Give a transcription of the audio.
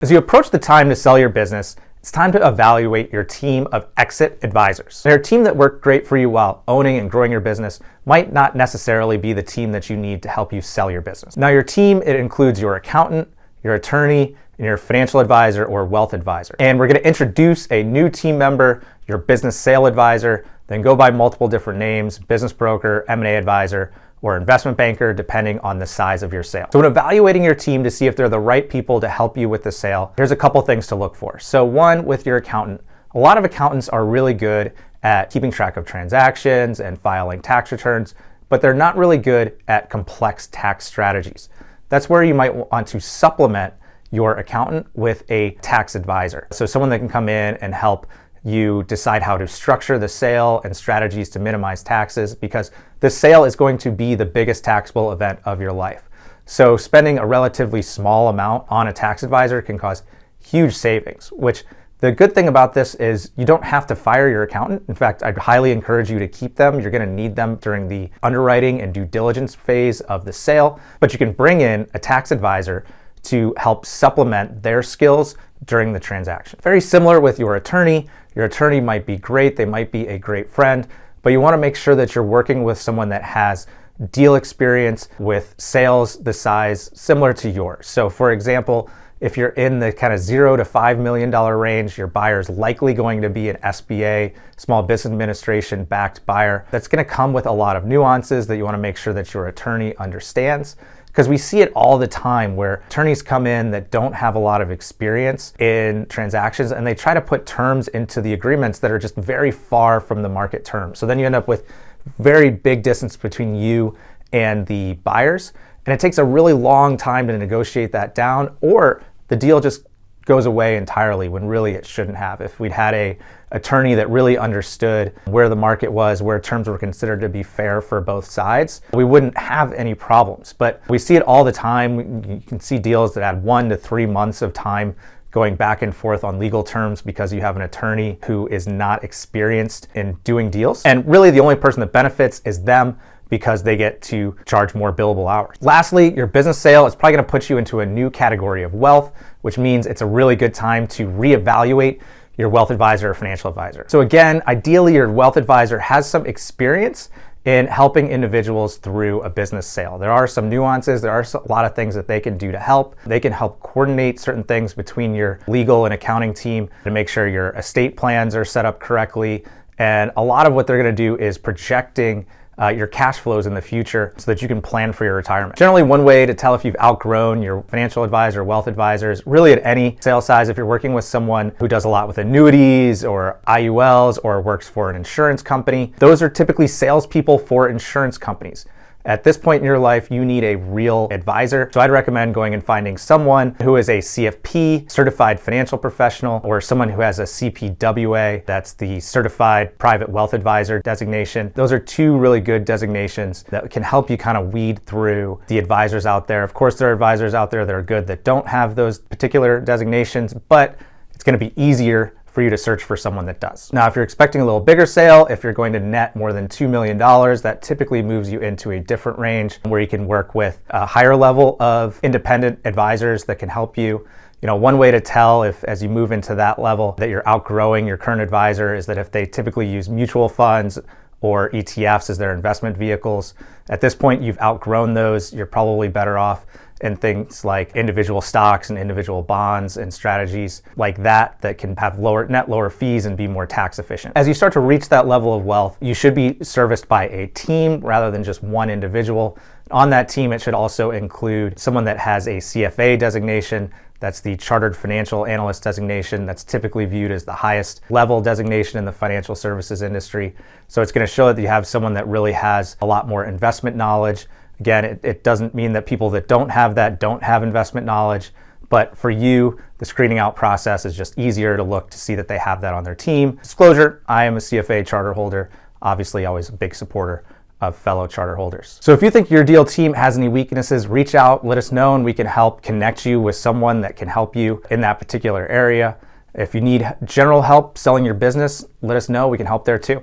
As you approach the time to sell your business, it's time to evaluate your team of exit advisors. Their team that worked great for you while owning and growing your business might not necessarily be the team that you need to help you sell your business. Now, your team, it includes your accountant, your attorney, and your financial advisor or wealth advisor. And we're going to introduce a new team member, your business sale advisor, then go by multiple different names: business broker, M&A advisor, or investment banker, depending on the size of your sale. So when evaluating your team to see if they're the right people to help you with the sale, here's a couple things to look for. So one, with your accountant, a lot of accountants are really good at keeping track of transactions and filing tax returns, but they're not really good at complex tax strategies. That's where you might want to supplement your accountant with a tax advisor. So someone that can come in and help you decide how to structure the sale and strategies to minimize taxes, because the sale is going to be the biggest taxable event of your life. So spending a relatively small amount on a tax advisor can cause huge savings, which the good thing about this is you don't have to fire your accountant. In fact, I'd highly encourage you to keep them. You're going to need them during the underwriting and due diligence phase of the sale, but you can bring in a tax advisor to help supplement their skills during the transaction. Very similar with your attorney. Your attorney might be great, they might be a great friend, but you want to make sure that you're working with someone that has deal experience with sales the size similar to yours. So for example, if you're in the kind of $0 to $5 million range, your buyer is likely going to be an SBA, Small Business Administration backed buyer. That's going to come with a lot of nuances that you want to make sure that your attorney understands. Because we see it all the time where attorneys come in that don't have a lot of experience in transactions and they try to put terms into the agreements that are just very far from the market terms. So then you end up with very big distance between you and the buyers. And it takes a really long time to negotiate that down, or the deal just goes away entirely when really it shouldn't have. If we'd had a attorney that really understood where the market was, where terms were considered to be fair for both sides, we wouldn't have any problems. But we see it all the time. You can see deals that add 1 to 3 months of time going back and forth on legal terms because you have an attorney who is not experienced in doing deals. And really the only person that benefits is them, because they get to charge more billable hours. Lastly, your business sale is probably gonna put you into a new category of wealth, which means it's a really good time to reevaluate your wealth advisor or financial advisor. So again, ideally your wealth advisor has some experience in helping individuals through a business sale. There are some nuances, there are a lot of things that they can do to help. They can help coordinate certain things between your legal and accounting team to make sure your estate plans are set up correctly. And a lot of what they're gonna do is projecting your cash flows in the future so that you can plan for your retirement. Generally, one way to tell if you've outgrown your financial advisor, wealth advisors, really at any sale size, if you're working with someone who does a lot with annuities or IULs or works for an insurance company, those are typically salespeople for insurance companies. At this point in your life, you need a real advisor. So I'd recommend going and finding someone who is a CFP, certified financial professional, or someone who has a CPWA, that's the Certified Private Wealth Advisor designation. Those are two really good designations that can help you kind of weed through the advisors out there. Of course, there are advisors out there that are good that don't have those particular designations, but it's going to be easier for you to search for someone that does. Now, if you're expecting a little bigger sale, if you're going to net more than $2 million, that typically moves you into a different range where you can work with a higher level of independent advisors that can help you. You know, one way to tell if, as you move into that level, that you're outgrowing your current advisor is that if they typically use mutual funds or ETFs as their investment vehicles, at this point you've outgrown those, you're probably better off in things like individual stocks and individual bonds and strategies like that that can have lower fees and be more tax efficient. As you start to reach that level of wealth, you should be serviced by a team rather than just one individual. On that team, it should also include someone that has a CFA designation. That's the Chartered Financial Analyst designation. That's typically viewed as the highest level designation in the financial services industry. So it's going to show that you have someone that really has a lot more investment knowledge. Again, it doesn't mean that people that don't have that don't have investment knowledge, but for you, the screening out process is just easier to look to see that they have that on their team. Disclosure, I am a CFA charter holder, obviously always a big supporter of fellow charter holders. So if you think your deal team has any weaknesses, reach out, let us know, and we can help connect you with someone that can help you in that particular area. If you need general help selling your business, let us know, we can help there too.